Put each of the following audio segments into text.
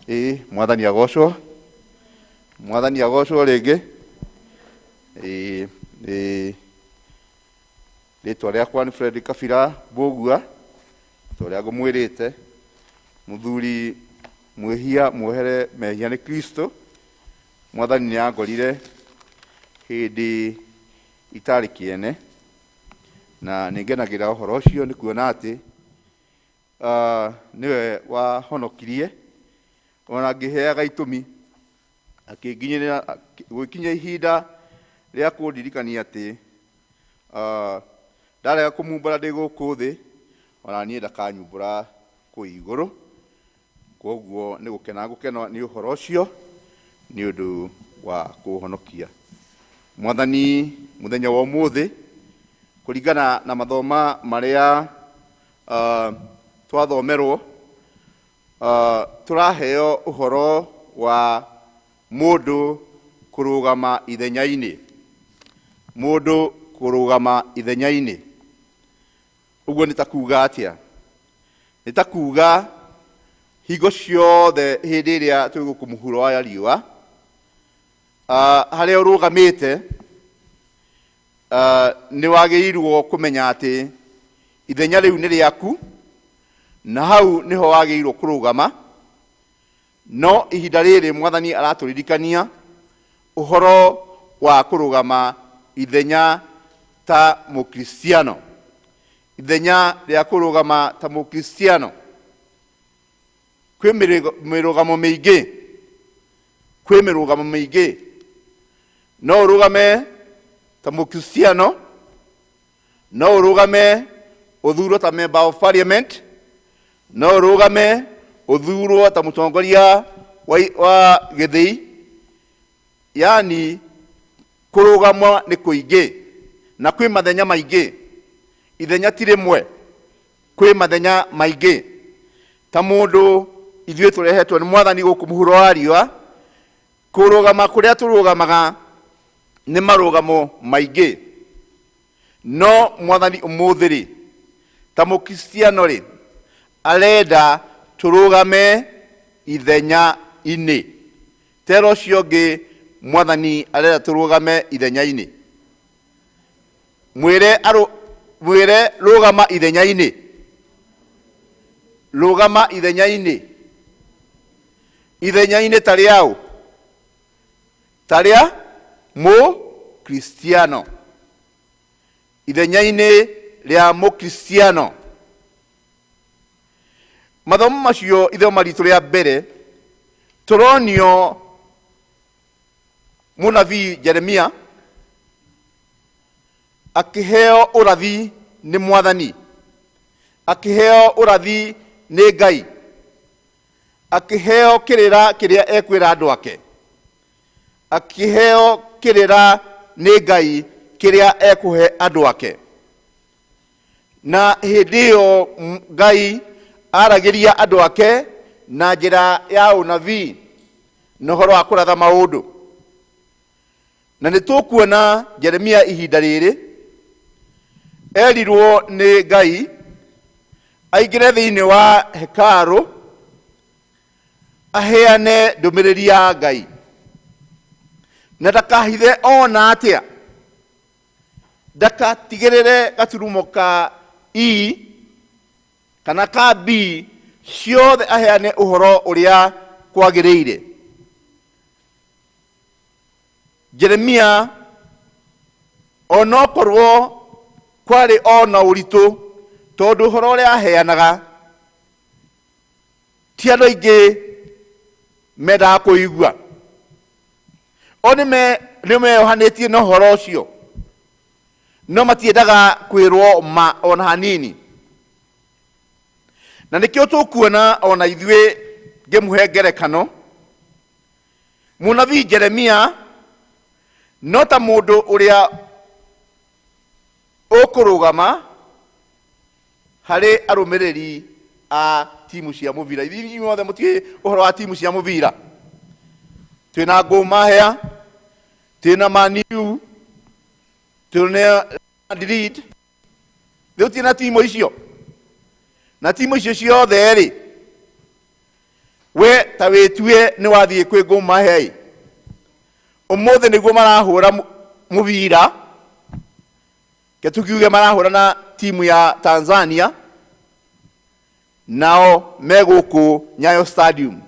Mwathani agocwo. Mwathani agocwo rĩngĩ. Rĩtwa rĩakwa nĩ Fred Kabira Mbũgua, torĩa ngũmwĩrĩte, mũthuri mwĩhia muohere mehia nĩ Kristo. Mwathani nĩ angorire hĩndĩ itarĩ kĩene, na nĩngenagĩra ũhoro ũcio nĩ kuona atĩ nĩwe wahonokirie, ona ngĩheaga itũmi akĩnginyĩrĩra gwĩkinya ihinda rĩa kũndirikania atĩ ndarega kũmumbũra ndĩ gũkũ thĩ, ona niĩ ndakanyumbũra kũu igũrũ. Koguo nĩ gũkena nĩ ũhoro ũcio nĩ ũndũ wa kũhonokia. Mwathani mũthenya wa ũmũthĩ, kũringana na mathoma marĩa twathomerwo, tũraheo ũhoro wa mũndũ kũrũgama ithenya-inĩ. Mũndũ kũrũgama ithenya-inĩ. Ũguo nĩ ta kuuga atĩa? Nĩ ta kuuga hingo ciothe hĩndĩ ĩrĩa twĩ gũkũ mũhuro wa riũa, harĩa ũrũgamĩte, nĩ wagĩrĩirwo kũmenya atĩ ithenya rĩu nĩ rĩaku, na hau nĩho wagĩrĩirwo kũrũgama. No ihinda rĩrĩ Mwathani aratũririkania ũhoro wa kũrũgama ithenya ta mũkristiano. Ithenya rĩa kũrũgama ta mũkristiano. Kwĩ mĩrũgamo mĩingĩ. Kwĩ mĩrũgamo mĩingĩ. No ũrũgame ta mũkristiano, no ũrũgame ũthurwo ta member of parliament, no ũrũgame ũthurwo ta mũtongoria wa gĩthĩi. Yani kũrũgama nĩ kũingĩ, na kwĩ mathenya maingĩ. Ithenya ti rĩmwe, kwĩ mathenya maingĩ. Ta mũndũ ithuĩ tũrehetwo nĩ Mwathani gũkũ mũhuro wa riũa, kũrũgama kũrĩa tũrũgamaga nĩ marũgamo maingĩ. No Mwathani ũmũthĩ rĩ, ta mũkristiano rĩ, arenda tũrũgame ithenya-inĩ. Tera ũcio ũngĩ Mwathani arenda tũrũgame ithenya-inĩ. Mwĩre rũgama ithenya-inĩ. Rũgama ithenya-inĩ. Ithenya-inĩ ta rĩaũ? Ta rĩa mũkristiano. Ithenya-inĩ rĩa mũkristiano. Mathomo macio ithomo ritũ rĩa mbere, tũronio mũnabii Jeremia akĩheo ũrathi nĩ Mwathani, akĩheo ũrathi nĩ Ngai, akĩheo kĩrĩra kĩrĩa ekwĩra andũ ake, akĩheo kĩrĩra nĩ Ngai kĩrĩa ekũhe andũ ake. Na hĩndĩ ĩyo Ngai aragĩria andũ ake na njĩra ya ũnabii na ũhoro wa kũratha maũndũ. Na nĩ tũkuona Jeremia ihinda rĩrĩ erirwo nĩ Ngai aingĩre thĩinĩ wa hekarũ aheane ndũmĩrĩri ya Ngai, na ndakahithe ona atĩa, ndakatigĩrĩre gaturumo ka I kana ka B ciothe aheane ũhoro ũrĩa kwagĩrĩire. Jeremia onokorwo kwarĩ ona ũritũ, tondũ ũhoro ũrĩa aheanaga ti andũ aingĩ mendaga kũigua. O nĩmeyohanĩtie na ũhoro ũcio, no matiendaga kwĩrwo ma ona hanini. Na nĩkĩo tũkuona ona ithuĩ ngĩmũhe ngerekano, mũnabii Jeremia no ta mũndũ ũrĩa ũkũrũgama harĩ arũmĩrĩri a timu cia mũbira. Ithuĩ inyuothe mũtiĩ ũhoro wa timu cia mũbira. Twĩna Gor Mahia, twĩna Man U, twĩna Madrid. Twĩna timu icio. Na timu icio ciothe rĩ, we ta wĩtue nĩ wathiĩ kwĩ ngũmahe ũmũthĩ nĩguo marahũra mũbira ke tukiuge marahũra na timu ya Tanzania nao me gũkũ Nyayo Stadium.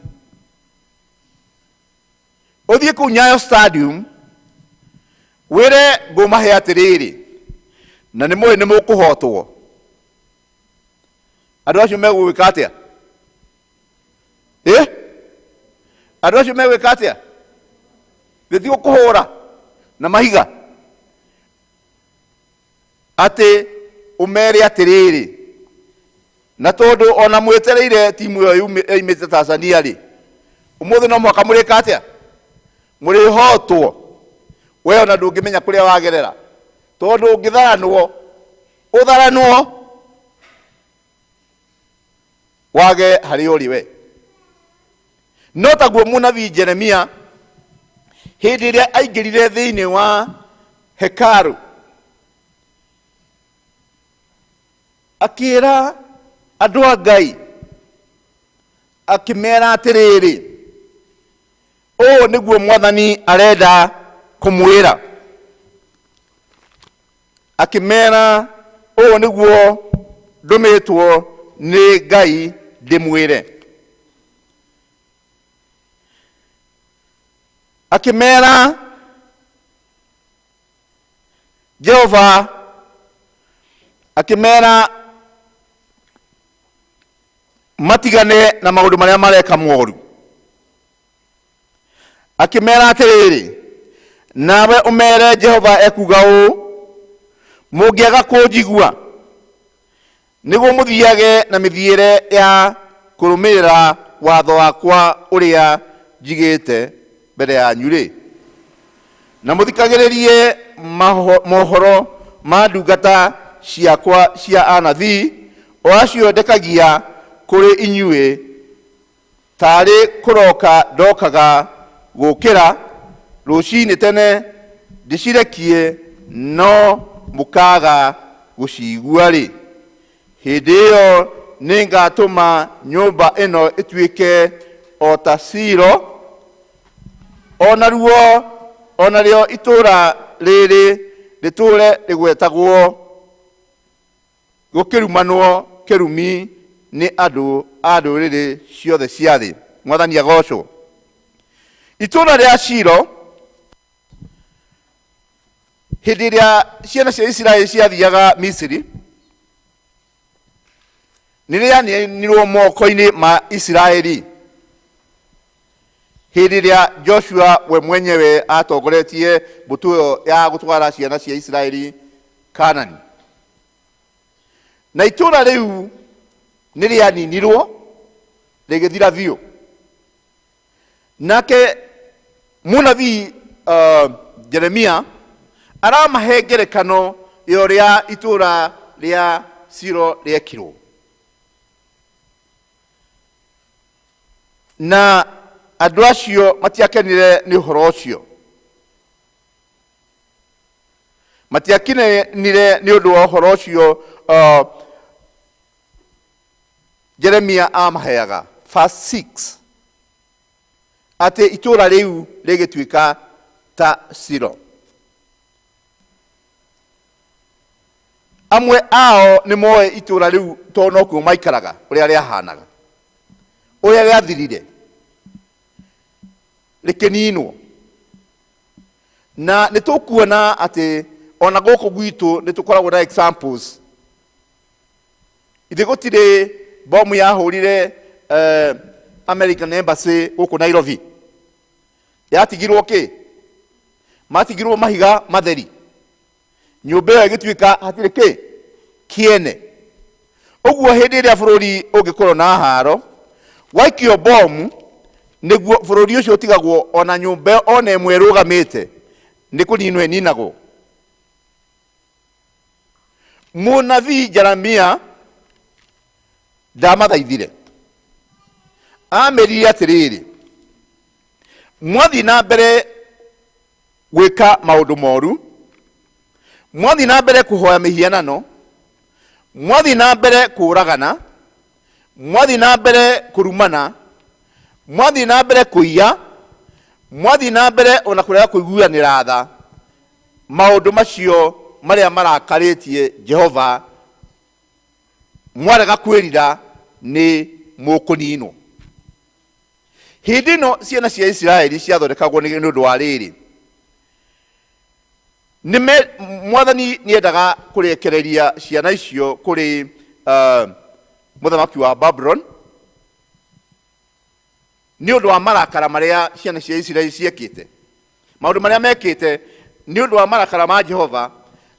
Ũthiĩ kũu Nyayo Stadium wĩre ngũmahe atĩrĩrĩ, na nĩ mũĩ nĩ mũkũhotwo, andũ acio megũgwĩka atĩa? Andũ acio megwĩka atĩa? Gĩthiĩ gũkũhũra na mahiga? Atĩ ũmere atĩrĩrĩ, na tondũ ona mwĩtereire timu ĩyo yoimĩte Tanzania rĩ, ũmũthĩ no mũhaka mũrĩka atĩa? Mũrĩhotwo. We ona ndũngĩmenya kũrĩa wagerera, tondũ ũngĩtharanwo ũtharanwo wage harĩ ũrĩ we. No taguo mũnabii Jeremia hĩndĩ ĩrĩa aingĩrire thĩinĩ wa hekaru akĩra andũ a Ngai akĩmera atĩrĩrĩ, ũũ nĩguo Mwathani arenda kũmwĩra. Akĩmera ũũ nĩguo ndũmĩtwo nĩ Ngai ndĩmwĩre. Akĩmera Jehova akĩmera matigane na maũndũ marĩa mareka moru. Akĩmera atĩrĩrĩ, nawe ũmere Jehova ekuuga ũũ, mũngĩaga kũnjigua nĩguo mũthiage na mĩthiĩre ya kũrũmĩrĩra watho wakwa ũrĩa njigĩte mbere yanyu rĩ, na mũthikagĩrĩrie mohoro ma ndungata ciakwa cia anabii, o acio ndekagia kũrĩ inyuĩ tarĩ kũroka ndokaga gũkĩra rũcinĩ tene ndĩcirekie, no mũkaga gũcigua rĩ, hĩndĩ ĩyo nĩngatũma nyũmba ĩno ĩtuĩke o ta Silo, onarĩo itũũra rĩrĩ rĩtũũre rĩgwetagwo gũkĩrumanwo kĩrumi nĩ andũ a ndũrĩrĩ ciothe cia thĩ. Mwathani agocwo. Itũũra rĩa Silo hĩndĩ ĩrĩa ciana cia Isiraeli ciathiaga Misiri nĩrĩanĩrwo moko-inĩ ma Isiraeli hĩndĩ ĩrĩa Joshua we mwenyewe atongoretie mbũtũ ĩyo ya gũtwara ciana cia Isiraeli Kanani. Na itũũra rĩu nĩrĩaninirwo rĩgĩthira biũ. Nake mũnabii Jeremia aramahe ngerekano ya ũrĩa itũũra rĩa Silo rĩekirwo. Na andũ acio matiakenire nĩ ũhoro ũcio. Matiakenire nĩ ũndũ wa ũhoro ũcio Jeremia amaheaga. Verse 6 atĩ itũũra rĩu rĩgĩtuĩka ta Silo. Amwe ao nĩ moe itũũra rĩu tondũ nokuo maikaraga ũrĩa rĩahanaga, ũrĩa rĩathirire rĩkĩninwo. Na nĩtũkuona atĩ ona gũkũ gwitũ nĩtũkoragwo na examples. Ithe gũtirĩ bomu yahũrire American Embassy gũkũ Nairobi. Yatigirwo kĩ? Matigirwo mahiga matheri. Nyũmba ĩyo ĩgĩtuĩka hatirĩ kĩ? Kĩene. Ũguo hĩndĩ ĩrĩa bũrũri ũngĩkorwo na haro, waikio bomu nĩguo bũrũri ũcio ũtigagwo ona nyũmba ona ĩmwe ĩrũgamĩte nĩ kũninwo ĩninagwo. Mũnabii Jeremia ndamathaithire. Amerire atĩrĩrĩ, mwathiĩ na mbere gwĩka maũndũ moru, mwathiĩ na mbere kũhoya mĩhianano, mwathiĩ na mbere kũragana, mwathiĩ na mbere kũrumana, mwathi na mbere kuiya, mwathi na mbere ona kurega kuiguanira tha, maundu macio maria marakaritie Jehova, mwarega kwirira ni mukuninwo. Hindi ĩno ciana cia Isiraeli ciathondekagwo nĩ ũndũ wa rĩrĩ: mwathani niendaga kurekereria ciana icio kuri muthamaki wa Babylon ni ũndũ wa marakara maria ciana cia Isiraeli ciekĩte. Maũndũ maria mekĩte ni ũndũ wa marakara ma Jehova,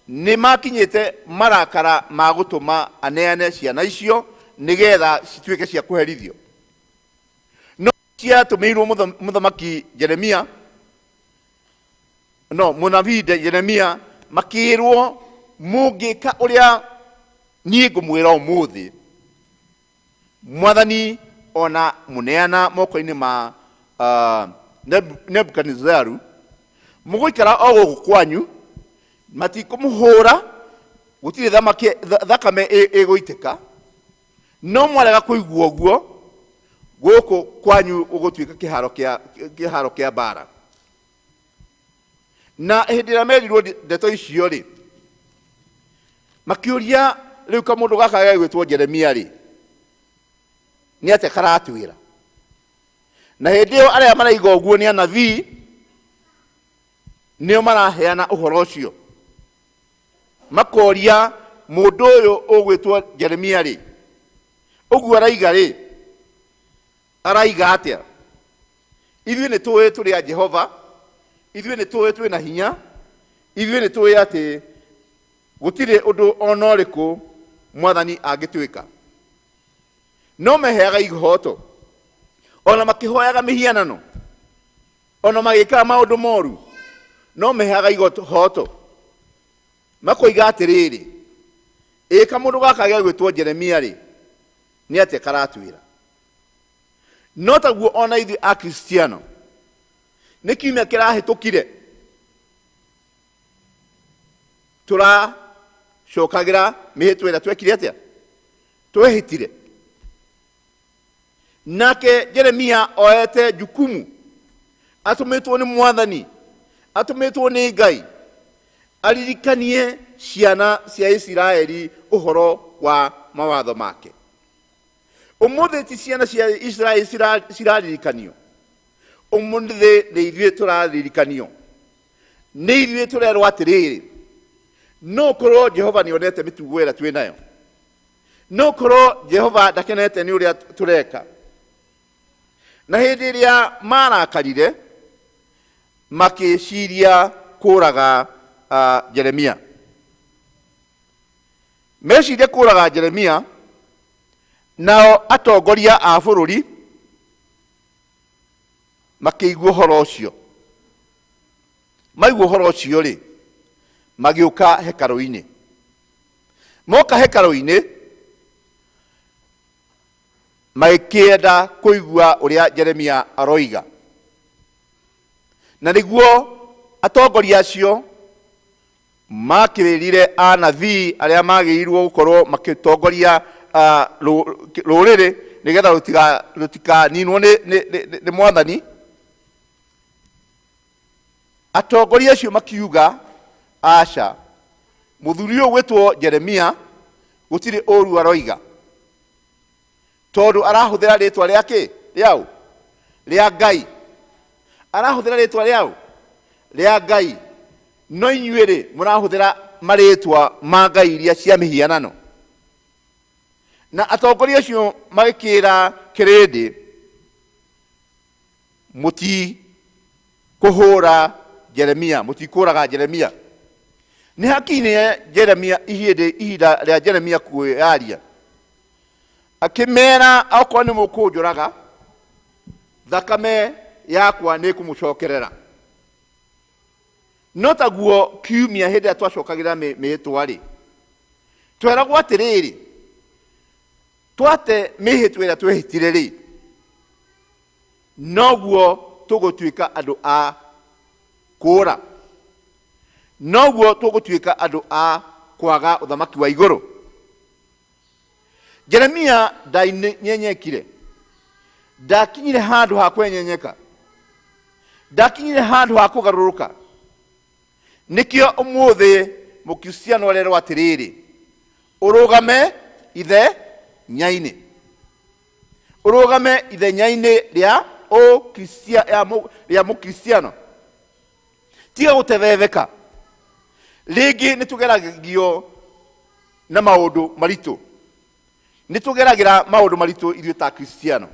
ni makinyĩte marakara ma gũtũma aneane ciana icio nigetha cituĩke cia kũherithio. No ciatũmĩirwo muthamaki Jeremia, mũnabii Jeremia, makĩrwo mũngĩka ũrĩa niĩ ngũmwĩra ũmũthĩ, mwathani ona mũneana moko-inĩ ma Nebukadnezaru, mũgũikara o gũkũ kwanyu, matikũmũhũra, gũtirĩ thakame ĩgũitĩka, no mwarega kũigua ũguo, gũkũ kwanyu ũgũtuĩka kĩharo kĩa mbara. Na hĩndĩ ĩrĩa merirwo ndeto icio rĩ, makĩũria rĩu kamũndũ gaka gegwĩtwo Jeremia rĩ, nĩ atĩa karatwĩra. Na hĩndĩ ĩyo arĩa maraiga ũguo nĩ anabii, nĩo maraheana ũhoro ũcio, makoria mũndũ ũyũ ũgwĩtwo Jeremia rĩ, ũguo araiga rĩ, araiga atĩa? Ithuĩ nĩ tũĩ tũrĩ a Jehova, ithuĩ nĩ tũĩ twĩna hinya, ithuĩ nĩ tũĩ atĩ gũtirĩ ũndũ ona ũrĩkũ mwathani angĩtwĩka. No meheaga ihoto, ona makĩhoyaga mĩhianano, ona magĩkaga maũndũ moru, no meheaga ihoto, makoiga atĩrĩrĩ, kamũndũ gaka gegwĩtwo Jeremia rĩ, nĩ atĩa karatwĩra. No taguo ona ithuĩ a Kristiano, nĩ kiumia kĩrahĩtũkire tũracokagĩra mĩhĩtwa ĩrĩa twekire atĩa, twehĩtire. Nake Jeremia oete jukumu, atũmĩtwo nĩ mwathani, atũmĩtwo nĩ Ngai, aririkanie ciana cia Isiraeli ũhoro wa mawatho make. Ũmũthĩ ti ciana cia Isiraeli ciraririkanio, ũmũthĩ nĩ ithuĩ tũraririkanio, nĩ ithuĩ tũrerwo atĩrĩrĩ, no korwo Jehova nĩonete mĩtugo ĩrĩa twĩ nayo, no korwo Jehova ndakenete nĩ ũrĩa tũreka. Na hĩndĩ ĩrĩa marakarire, makĩciria kũraga Jeremia. Meciria kũraga Jeremia, nao atongoria a bũrũri makĩigua ũhoro ũcio. Maigua ũhoro ũcio rĩ, magĩũka hekarũ-inĩ. Moka hekarũ-inĩ, magĩkĩenda kũigua ũrĩa Jeremia aroiga. Na nĩguo atongoria acio makĩrĩrire anabii arĩa magĩrĩirwo gũkorwo makĩtongoria rũrĩrĩ nĩgetha rũtikaninwo nĩ mwathani. Atongoria acio makiuga, aca, mũthuri ũyũ gwĩtwo Jeremia gũtirĩ ũru aroiga, tondũ arahũthĩra rĩtwa rĩake rĩaũ, rĩa Ngai. Arahũthĩra rĩtwa rĩaũ, rĩa Ngai. No inyuĩ rĩ, mũrahũthĩra marĩtwa ma ngai iria cia mĩhianano. Na atongoria acio magĩkĩra kĩrĩndĩ, mũtikũhũra Jeremia, mũtikũraga Jeremia. Nĩ hakinyire Jeremia ihinda rĩa Jeremia kwĩyaria, akĩmera, okorwo nĩ mũkũnjũraga, thakame yakwa nĩ kũmũcokerera. No taguo kiumia hĩndĩ ĩrĩa twacokagĩra mĩhĩtwa rĩ, tweragwo atĩrĩrĩ, twate mĩhĩtwa ĩrĩa twehĩtire rĩ, noguo tũgũtuĩka andũ a kũũra, noguo tũgũtuĩka andũ a kwaga ũthamaki wa igũrũ. Jeremia ndainyenyekire, ndakinyire handu ha kwenyenyeka, ndakinyire handu ha kugaruruka. Nikio umuthi mukristiano arerwo atiriri, urugame ithenyaini, urugame ithenyaini ria mukristiano, tiga gutethetheka. Ringi nitugeragio na maundu maritu, nitugeragira maundu maritu ithuĩ ta kristiano.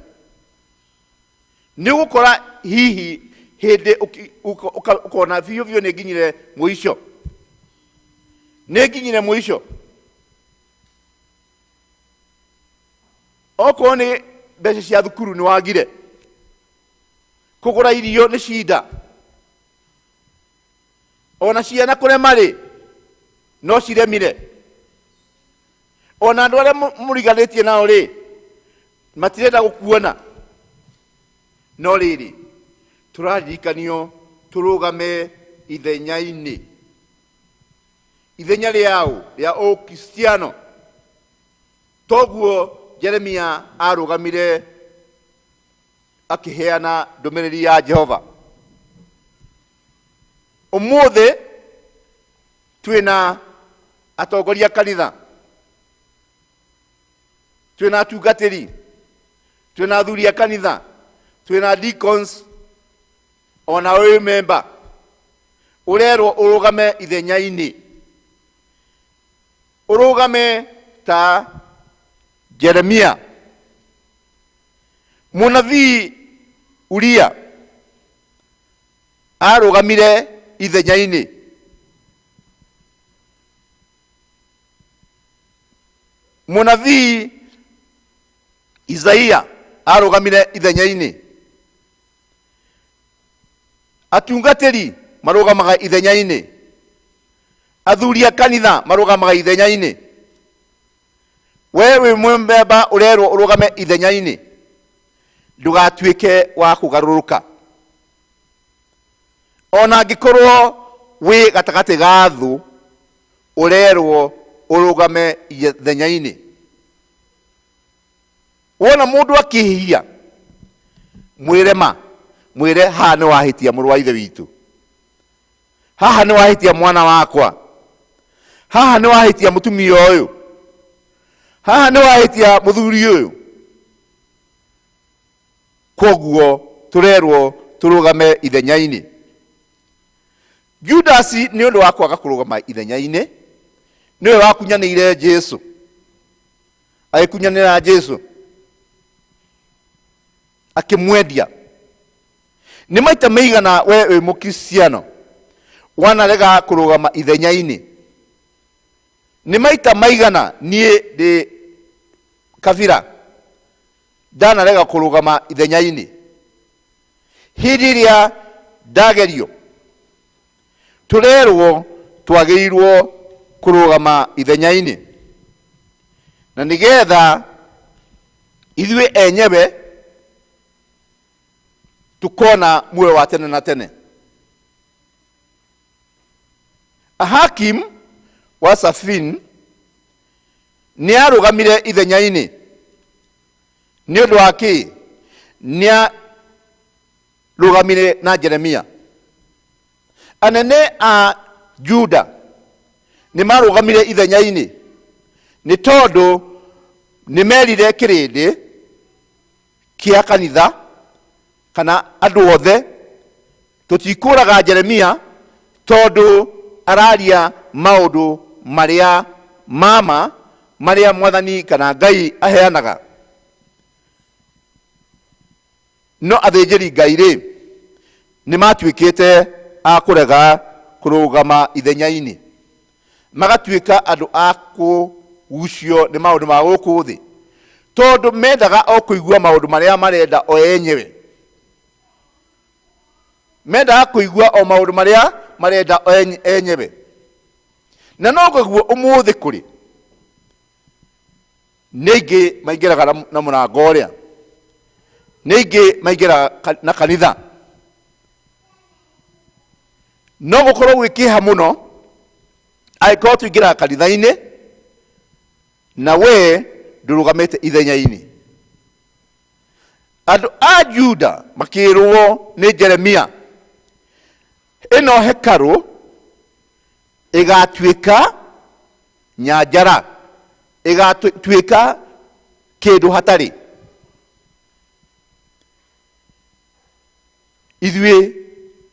Ni gukora hihi hindi ukona biũ biũ nĩ nginyire mũico, nĩ nginyire mũico. Okorwo nĩ mbeca cia thukuru nĩ wagire, kũgũra irio nĩ cinda, ona ciana kũrĩa marĩ no ciremire, ona andũ arĩa mũriganĩtie nao rĩ matirenda gũkuona. No rĩrĩ tũraririkanio tũrũgame ithenyainĩ, ithenya rĩao rĩa ũkristiano. Toguo Jeremia arũgamire akĩheana ndũmĩrĩri ya Jehova. Ũmũthĩ twĩna atongoria kanitha, twĩna atungatĩri, twĩna athuri a kanitha, twĩna deacons, ona wĩ member, ũrerwo ũrũgame ithenyainĩ. Ũrũgame ta Jeremia. Mũnabii Ũrĩa arũgamire ithenyainĩ. Mũnabii Isaia arũgamire ithenyainĩ. Atungatĩri marũgamaga ithenyainĩ, athuri a kanitha marũgamaga ithenyainĩ. We wĩ mwembemba ũrerwo ũrũgame ithenyainĩ, ndũgatuĩke wa kũgarũrũka. Ona angĩkorwo wĩ gatagatĩ ga thũ, ũrerwo ũrũgame ithenyainĩ. Wona mũndũ akĩhia, mwĩre haha nĩ wahĩtia mũrũ wa ithe witũ, haha nĩ wahĩtia mwana wakwa, haha nĩ wahĩtia mũtumia ũyũ, haha nĩ wahĩtia mũthuri ũyũ. Koguo tũrerwo tũrũgame ithenyainĩ. Judasi nĩ ũndũ wa kwaga kũrũgama ithenyainĩ nĩwe wakunyanĩire Jesu, agĩkunyanĩra Jesu akĩmwendia. Nĩ maita maigana we wĩ mũkristiano wanarega kũrũgama ithenyainĩ? Nĩ maita maigana niĩ ndĩ kabira ndanarega kũrũgama ithenyainĩ? Hĩndĩ ĩrĩa ndagerio, tũrerwo twagĩrĩirwo kũrũgama ithenyainĩ, na nĩgetha ithuĩ enyewe tukona muoyo wa tene na tene. Hakim wa Safin nĩ arũgamire ithenyainĩ. Nĩ ũndũ wa kĩ? Nĩ arũgamire na Jeremia. Anene a Juda nĩ marũgamire ithenyainĩ nĩ tondũ nĩ merire kĩrĩndĩ kĩa kanitha kana andũ othe, tũtikũraga Jeremia tondũ araria maũndũ marĩa mama marĩa mwathani kana Ngai aheanaga. No athĩnjĩri Ngai rĩ nĩ matuĩkĩte a kũrega kũrũgama ithenyainĩ, magatuĩka andũ a kũgucio nĩ maũndũ ma gũkũ thĩ, tondũ mendaga o kũigua maũndũ marĩa marenda o enyewe, mendaga kũigua o maũndũ marĩa marenda o enyewe. Na no guo ũmũthĩ kũrĩ nĩ aingĩ maingĩraga na mũrango ũrĩa, nĩ aingĩ maingĩraga na kanitha. No gũkorwo gwĩkĩha mũno angĩkorwo tũingĩraga kanitha-inĩ na we ndũrũgamĩte ithenyainĩ. andũ a Juda makĩrwo nĩ Jeremia, ĩno hekarũ ĩgatuĩka nyanjara, ĩgatuĩka kĩndũ hatarĩ. Ithuĩ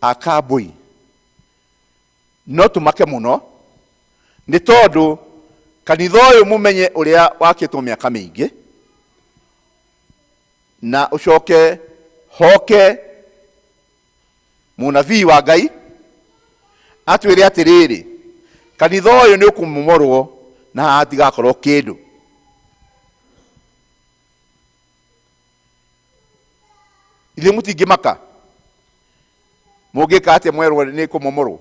a Kambui no tũmake mũno, nĩ tondũ kanitha ũyũ mũmenye ũrĩa wakĩtwo mĩaka mĩingĩ, na ũcoke hoke mũnabii wa Ngai atwĩre atĩrĩrĩ, kanitha ũyũ nĩ ũkũmomorwo na hatigakorwo kĩndũ. Ithuĩ mũtingĩmaka mũngĩka atĩa mwerwo nĩ kũmomorwo?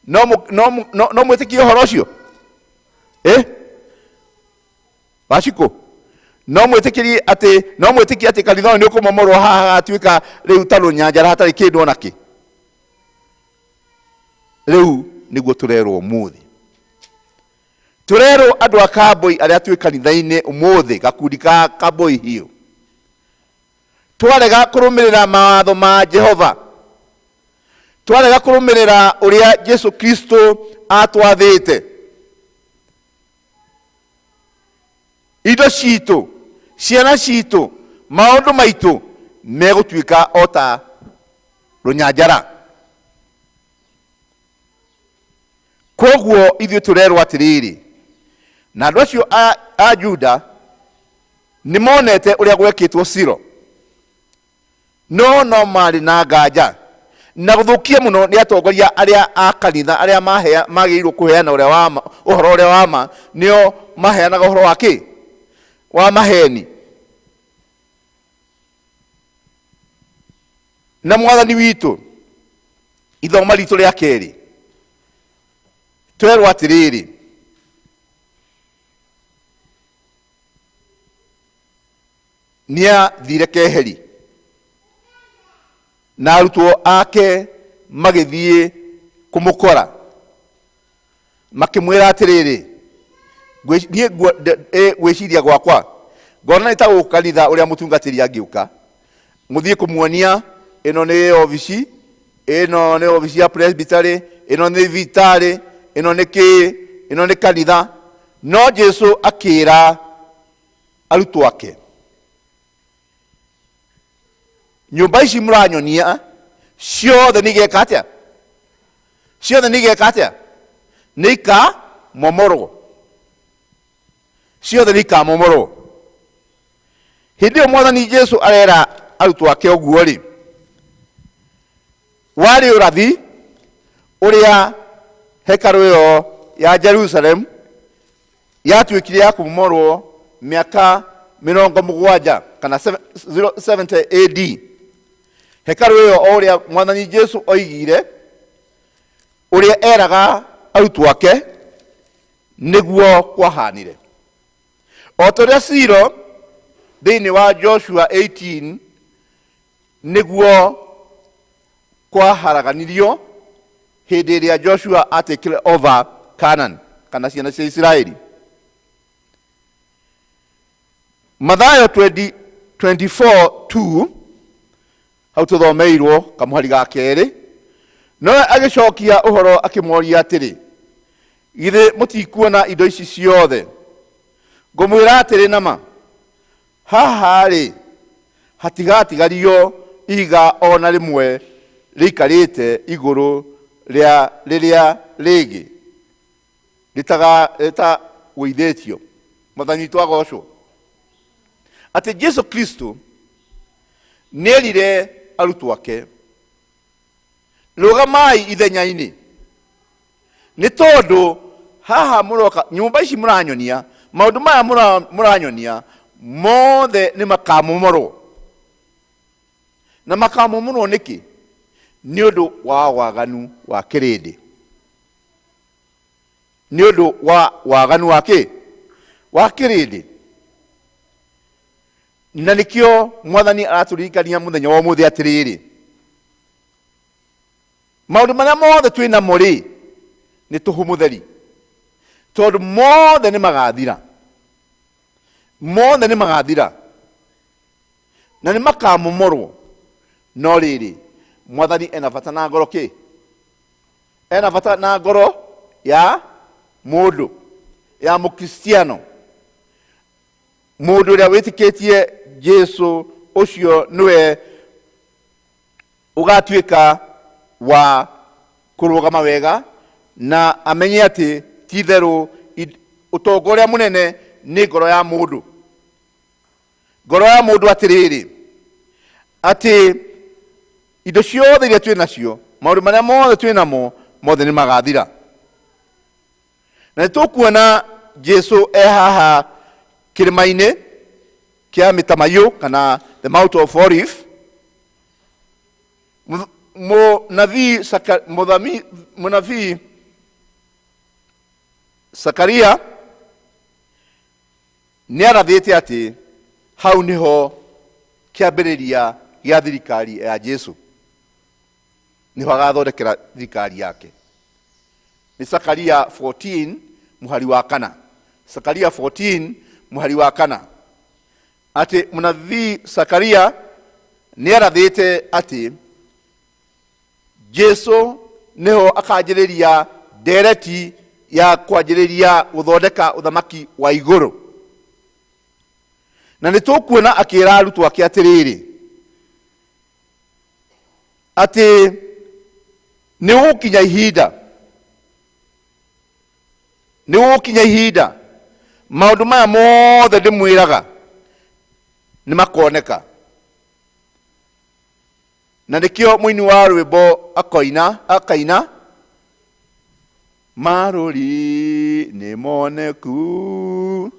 No mwĩtĩkie ũhoro ũcio? Waciko, no mwĩtĩkie atĩ kanitha ũyũ nĩ ũkũmomorwo haha hagatuĩka rĩu ta rũnyanjara hatarĩ kĩndũ ona kĩ? Rĩu nĩguo tũrerwo ũmũthĩ. Tũrerwo andũ a Kambui arĩa twĩ kanitha-inĩ ũmũthĩ, gakundi ka Kambui hiũ, twarega kũrũmĩrĩra mawatho ma Jehova, twarega kũrũmĩrĩra ũrĩa Jesu Kristo atwathĩte, indo citũ, ciana citũ, maũndũ maitũ megũtuĩka o ta rũnyanjara. Koguo ithuĩ tũrerwo atĩrĩrĩ, na andũ acio a Juda nĩ monete ũrĩa gwekĩtwo Silo, no marĩ na nganja na gũthũkia mũno nĩ atongoria arĩa a kanitha arĩa magĩrĩirwo kũheana ũhoro ũrĩa wa ma, nĩo maheanaga ũhoro wa kĩ? Wa maheni. Na mwathani witũ ithoma ritũ rĩa kerĩ twerwo atĩrĩrĩ, nĩathire keheri na arutwo ake magĩthiĩ kũmũkora, makĩmwĩra atĩrĩrĩ, gwĩciria gwakwa ngona nĩ ta gũkũ kanitha ũrĩa mũtungatĩri angĩũka, mũthiĩ kũmuonia ĩno nĩ obici, ĩno nĩ obici ya presbytery, ĩno nĩ thibitarĩ, ĩno nĩ kĩ, ĩno nĩ kanitha. No Jesu akĩra arutwo ake, nyũmba ici mũranyonia ciothe nĩ igeka atĩa? Ciothe nĩ igeka atĩa? Nĩ ikamomorwo. Ciothe nĩ ikamomorwo. Hĩndĩ ĩyo mwathani Jesu arera arutwo ake ũguo-rĩ, warĩ ũrathi ũrĩa hekarũ ĩyo ya Jerusalem yatuĩkire ya kũmomorwo mĩaka 70 kana 70 AD. Hekarũ ĩyo o ũrĩa mwathani Jesu oigire, ũrĩa eraga arutwo ake, nĩguo kwahanire. O ta ũrĩa Silo thĩinĩ wa Joshua 18 nĩguo kwaharaganirio hĩndĩ ĩrĩa Joshua atakire over Canaan kana ciana cia Isiraeli. Mathayo 24:2 hau tũthomeirwo kamũhari ga kerĩ, nowe agĩcokia ũhoro akĩmoria atĩrĩ, githĩ mũtikuona indo ici ciothe? Ngũmwĩra atĩrĩ nama, haha-rĩ hatigatigario ihiga ona rĩmwe rĩikarĩte igũrũ rĩa rĩrĩa rĩngĩ rĩtagũithĩtio. Mwathani witũ agocwo. Atĩ Jesu Kristo nĩerire arutwo ake, rũgamai ithenya-inĩ, nĩ tondũ haha mũroka, nyũmba ici mũranyonia, maũndũ maya mũranyonia mothe nĩ makamomorwo. Na makamomorwo nĩkĩ? Nĩ ũndũ wa waganu wa kĩrĩndĩ. Nĩ ũndũ wa waganu wa kĩ? Wa kĩrĩndĩ. Na nĩkĩo mwathani aratũririkania mũthenya wa ũmũthĩ atĩrĩrĩ, maũndũ marĩa mothe twĩ namo-rĩ nĩ tũhũ mũtheri, tondũ mothe nĩ magathira. mothe nĩ magathira na nĩ makamomorwo. No rĩrĩ, Mwathani ena bata na ngoro kĩ? Ena bata na ngoro ya mũndũ, ya mũkristiano, mũndũ ũrĩa wĩtĩkĩtie Jesu. Ũcio nĩwe ũgatuĩka wa kũrũgama wega na amenye atĩ ti therũ ũtonga ũrĩa mũnene nĩ ngoro ya mũndũ. Ngoro ya mũndũ atĩrĩrĩ, atĩ indo ciothe iria twĩ nacio, maũndũ marĩa mothe twĩ namo, mothe nĩ magathira. Na nĩ tũkuona Jesu haha kĩrĩma-inĩ kĩa mĩtamaiyũ kana the Mount of Olives. Mũnabii Zakaria nĩ arathĩte atĩ hau nĩho kĩambĩrĩria gĩa thirikari ya Jesu, nĩho agathondekera thirikari yake. Nĩ Zakaria 14 mũhari wa 4. Zakaria 14 mũhari wa 4. Atĩ mũnabii Zakaria nĩ arathĩte atĩ Jesu nĩho akanjĩrĩria ndereti ya kwanjĩrĩria gũthondeka ũthamaki wa igũrũ. Na nĩ tũkuona akĩra arutwo ake atĩrĩrĩ, atĩ nĩ gũkinya ihinda, nĩ gũkinya ihinda maũndũ maya mothe ndĩmwĩraga nĩ makoneka. Na nĩkĩo mũini wa rwĩmbo akaina, marũri nĩ moneku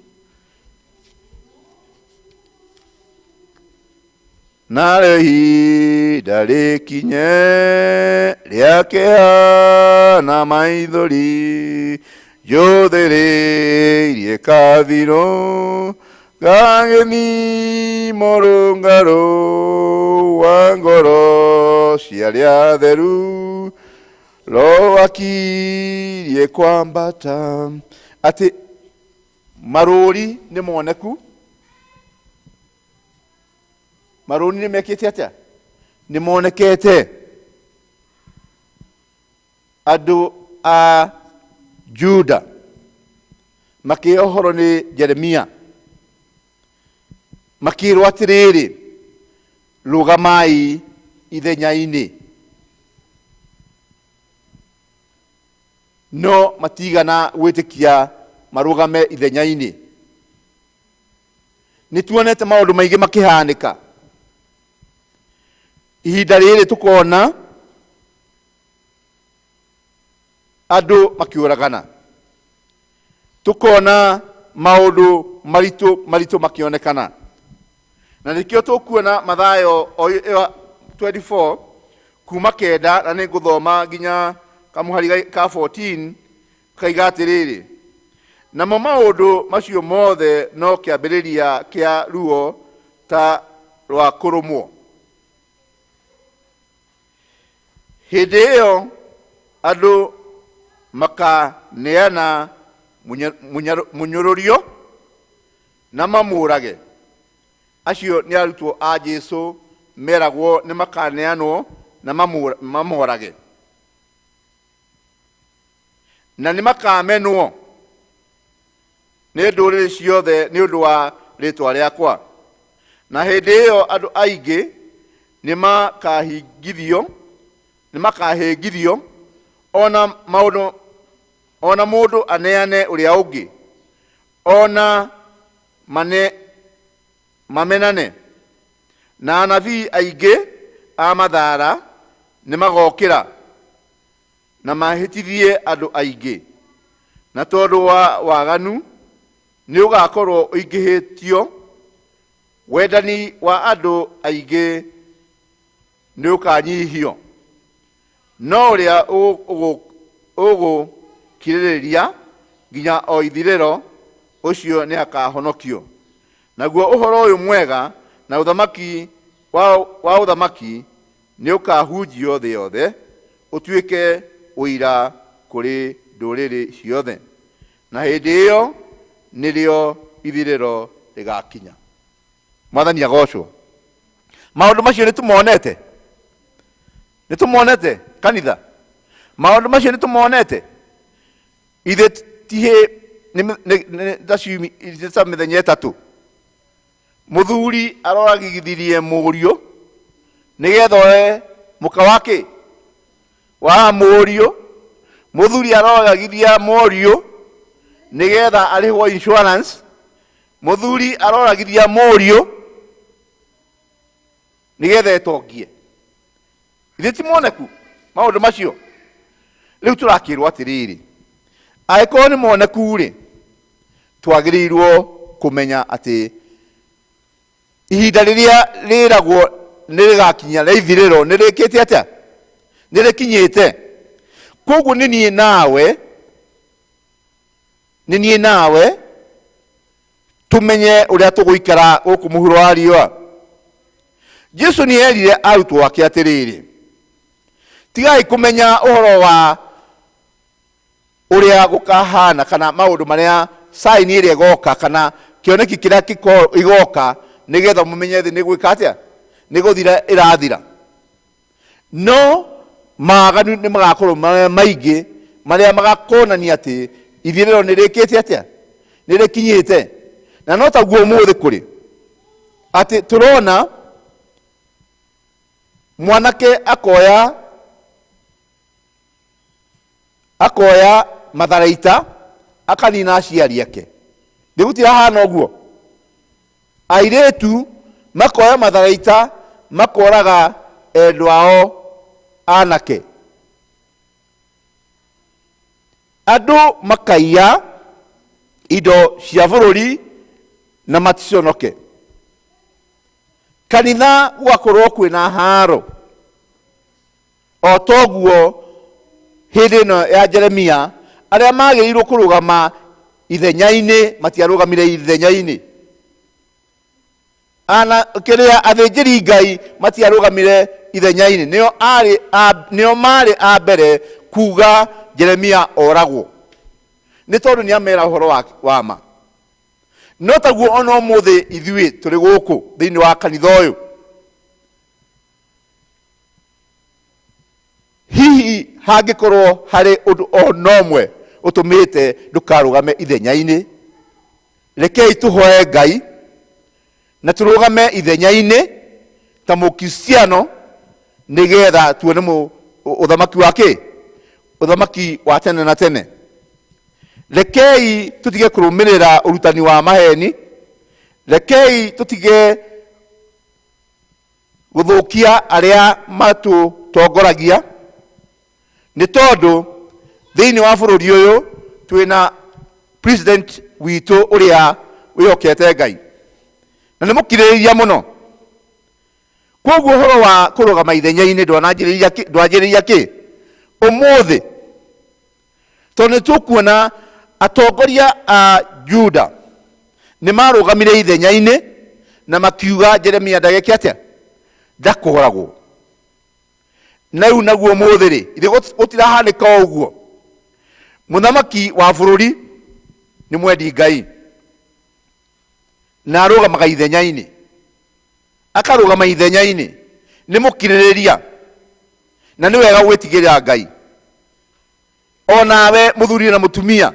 narĩo ihinda rĩkinye rĩa kĩhana maithori yũthĩrĩirie kathiro gagĩthimo rũngaro wa ngoro ciarĩa theru rwakirie kwambata. Atĩ marũri nĩ moneku. Marũri nĩ mekĩte atĩa? Nĩ monekete. Andũ a Juda makĩohorwo nĩ Jeremia, makĩrwo atĩrĩrĩ, rũgamai ithenya-inĩ. No matigana gwĩtĩkia marũgame ithenya-inĩ. Nĩ tuonete maũndũ maingĩ makĩhanĩka. Ihinda rĩrĩ tũkona andũ makĩũragana, tũkona maũndũ maritũ makĩonekana. Na nĩkĩo tũkuona Mathayo 24 kuma 9, na nĩ ngũthoma nginya kamũhari ka 14, kaiga atĩrĩrĩ, namo maũndũ macio mothe no kĩambĩrĩria kĩa ruo ta rwa kũrũmwo. Hĩndĩ ĩyo andũ makaneana mũnyũrũrio na mamũrage. Acio nĩ arutwo a Jesu meragwo nĩ makaneanwo na mamorage. Na nĩ makamenwo nĩ ndũrĩrĩ ciothe nĩ ũndũ wa rĩtwa rĩakwa. Na hĩndĩ ĩyo andũ aingĩ nĩ makahĩngithio, ona mũndũ aneane ũrĩa ũngĩ, ona mamenane. Na anabii aingĩ a mathaara nĩ magokĩra na mahĩtithie andũ aingĩ. Na tondũ wa waganu nĩ ũgakorwo ũingĩhĩtio, wendani wa andũ aingĩ nĩ ũkanyihio. No ũrĩa ũgũkirĩrĩria nginya o ithirĩro, ũcio nĩ akahonokio. Naguo ũhoro ũyũ mwega na ũthamaki wa ũthamaki nĩ ũkahunjio thĩ yothe, ũtuĩke ũira kũrĩ ndũrĩrĩ ciothe. Na hĩndĩ ĩyo nĩrĩo ithirĩro rĩgakinya. Mwathani agocwo. Maũndũ macio nĩtũmonete. Nĩtũmonete kanitha. Maũndũ macio nĩtũmonete. Ithe tihe ta mĩthenya ĩtatũ mũthuri aroragithirie mũriũ nĩgetha oe mũka wake wa mũriũ. Mũthuri aroragithia mũriũ nĩgetha arĩhwo insurance. Mũthuri aroragithia mũriũ nĩgetha etongie. Ithe ti moneku maũndũ macio. Rĩu tũrakĩrwo atĩrĩrĩ, angĩkorwo nĩ moneku rĩ, twagĩrĩirwo kũmenya atĩ ihinda rĩrĩa rĩragwo nĩrĩgakinya rĩa ithirĩro nĩrĩkĩte atĩa? Nĩrĩkinyĩte. Koguo nĩ niĩ nawe tũmenye ũrĩa tũgũikara gũkũ mũhuro wa riũa. Jesu nĩ erire arutwo ake atĩrĩrĩ, tigai kũmenya ũhoro wa ũrĩa gũkahana kana maũndũ marĩa saini ĩrĩa ĩgoka kana kĩoneki kĩrĩa igoka nĩgetha mũmenye thĩ nĩgwĩka atĩa? Nĩgũthira ĩrathira. No maganu nĩ magakorwo maingĩ marĩa magakonania atĩ ithirĩro nĩrĩkĩte atĩa? Nĩrĩkinyĩte. Na no taguo ũmũthĩ kũrĩ atĩ tũrona mwanake akoya matharaita akanina aciari ake. Ndĩgũtirahana ũguo. Airĩtu makoya matharaita makoraga endwa ao anake. Andũ makaiya indo cia bũrũri na maticonoke. Kanitha gwakorwo kwĩna haro. O toguo hĩndĩ ĩno ya Jeremia arĩa magĩrĩirwo kũrũgama ithenya-inĩ matiarũgamire ithenya-inĩ. Athĩnjĩri Ngai matiarũgamire ithenya-inĩ. Nĩo marĩ a mbere kuuga Jeremia oragwo. Nĩ tondũ nĩamera ũhoro wa ma. No taguo ona ũmũthĩ ithuĩ tũrĩ gũkũ thĩinĩ wa kanitha ũyũ. Hihi hangĩkorwo harĩ ũndũ ona ũmwe ũtũmĩte ndũkarũgame ithenya-inĩ, rekei tũhoe Ngai na tũrũgame ithenya-inĩ ta mũkristiano nĩgetha tuone ũthamaki wake, ũthamaki wa tene na tene. Rekei tũtige kũrũmĩrĩra ũrutani wa maheni. Rekei tũtige gũthũkia arĩa matũtongoragia. Nĩ tondũ thĩinĩ wa bũrũri ũyũ twĩna president witũ ũrĩa wĩhokete Ngai na nĩ mũkirĩrĩria mũno. Koguo ũhoro wa kũrũgama ithenya-inĩ ndwanjĩrĩria kĩ? Ũmũthĩ. Tondũ nĩtũkuona atongoria a Juda nĩ marũgamire ithenya-inĩ na makiuga Jeremia ndageke atĩa? Ndakũragwo. Na rĩu naguo ũmũthĩ rĩ, ithe gũtirahanĩka ũguo. Mũthamaki wa bũrũri nĩ mwendi Ngai na arũgamaga ithenya-inĩ. Akarũgama ithenya-inĩ nĩ mũkirĩrĩria na nĩ wega gwĩtigĩra Ngai. Onawe mũthuri na mũtumia,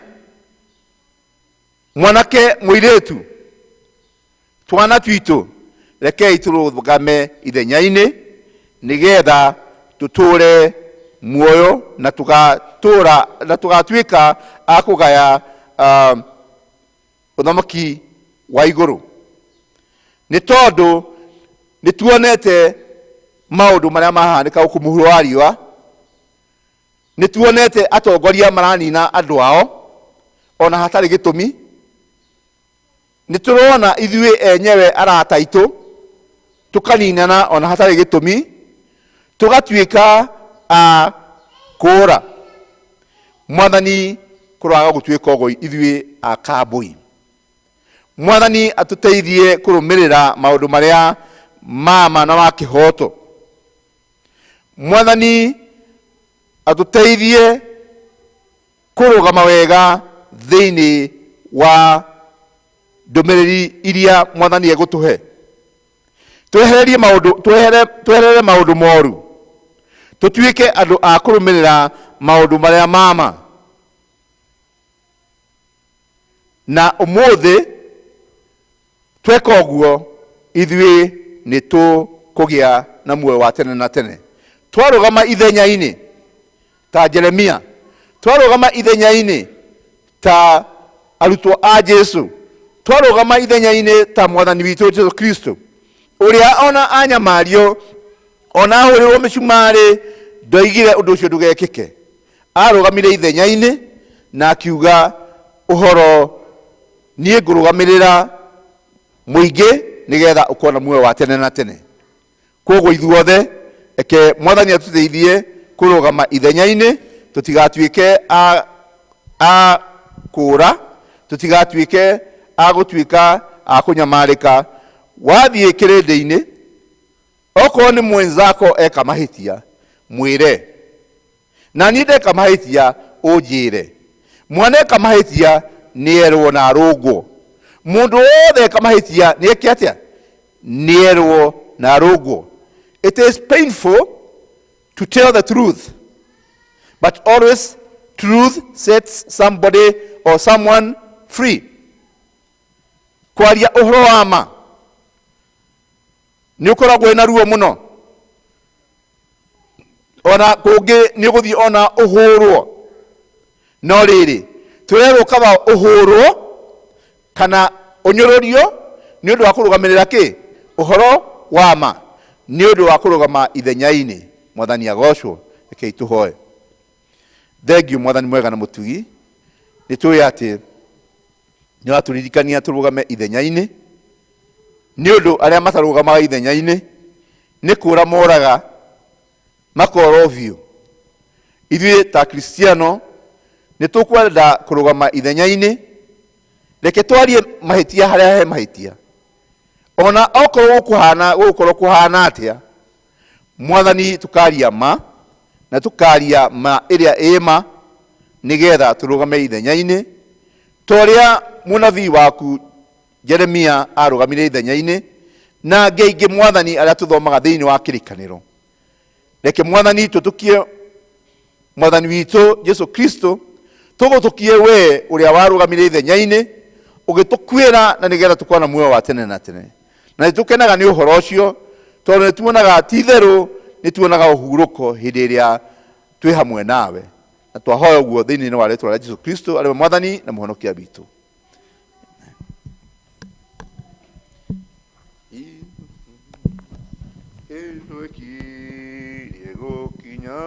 mwanake mũirĩtu, twana twitũ, rekei tũrũgame ithenya-inĩ nĩgetha tũtũre muoyo na tũgatuĩka a kũgaya ũthamaki wa igũrũ. Nĩ tondũ nĩtuonete maũndũ marĩa mahanĩka gũkũ mũhuro wa riũa. Nĩtuonete atongoria maranina andũ ao ona hatarĩ gĩtũmi. Nĩtũrona ithuĩ enyewe arata aitũ tũkaninana ona hatarĩ gĩtũmi, tũgatuĩka a kũũra. Mwathani kũroaga gũtuĩka ũguo ithuĩ a Kambui. Mwathani atũteithie kũrũmĩrĩra maũndũ marĩa ma na ma kĩhoto. Mwathani atũteithie kũrũgama wega thĩinĩ wa ndũmĩrĩri iria mwathani egũtũhe. Tweherere maũndũ moru, tũtuĩke andũ a kũrũmĩrĩra maũndũ marĩa mama. Na ũmũthĩ tweka ũguo, ithuĩ nĩ tũkũgĩa na muoyo wa tene na tene. Twarũgama ithenya-inĩ ta Jeremia, twarũgama ithenya-inĩ ta arutwo a Jesu, twarũgama ithenya-inĩ ta mwathani witũ Jesu Kristo, ũrĩa ona anyamario, ona ahũrĩrwo mĩcumarĩ, ndoigire ũndũ ũcio ndũgekĩke. Arũgamire ithenya-inĩ na akiuga ũhoro, niĩ ngũrũgamĩrĩra mũingĩ nĩgetha ũkona muoyo wa tene na tene. Koguo ithuothe eke mwathani atũteithie kũrũgama ithenya-inĩ, tũtigatuĩke a kũũra, tũtigatuĩke a gũtuĩka a kũnyamarĩka. Wathiĩ kĩrĩndĩ-inĩ, okorwo nĩ mwenzako eka mahĩtia, mwĩre. Na niĩ ndeka mahĩtia, ũnjĩre. Mwana eka mahĩtia, nĩerwo na arũngwo. Mũndũ wothe eka mahĩtia nĩeke atĩa? Nĩerwo na arũngwo. It is painful to tell the truth, but always truth sets somebody or someone free. Kwaria ũhoro wa ma nĩ ũkoragwo na ruo mũno, ona kũngĩ nĩ ũgũthiĩ ona ũhũrwo. No rĩrĩ, tũrerwo kaba ũhũrwo kana ũnyũrũrio nĩ ũndũ wa kũrũgamĩrĩra kĩ? Ũhoro wa ma, nĩ ũndũ wa kũrũgama ithenya-inĩ. Mwathani agocwo. Reke tũhoe. Thengiũ mwathani mwega na mũtugi, nĩ tũĩ atĩ nĩ watũririkania tũrũgame ithenya-inĩ, nĩ ũndũ arĩa matarũgamaga ithenya-inĩ nĩ kũũra moraga, makorwo biũ. Ithuĩ ta Kristiano nĩ tũkwenda kũrũgama ithenya-inĩ. Reke twarie mahĩtia harĩa he mahĩtia, ona okorwo gũgũkorwo kũhana atĩa. Mwathani tũkaria ma, na tũkaria ma ĩrĩa ĩma, nĩgetha tũrũgame ithenya-inĩ ta ũrĩa mũnabii waku Jeremia arũgamire ithenya-inĩ, na ngĩingĩ mwathani arĩa tũthomaga thĩinĩ wa kĩrĩkanĩro. Reke mwathani tũtũkie mwathani witũ Jesu Kristo, tũgũtũkie we ũrĩa warũgamire ithenya-inĩ, ũgĩtũkwĩra na nĩgetha tũkona muoyo wa tene na tene. Na nĩtũkenaga nĩ ũhoro ũcio, tondũ nĩtuonaga ti itherũ, nĩtuonaga ũhurũko hĩndĩ ĩrĩa twĩ hamwe nawe. Na twahoya ũguo thĩinĩ wa rĩĩtwa rĩa Jesu Kristo, arĩ we mwathani na mũhonokia witũ. Gũkirie gũkinya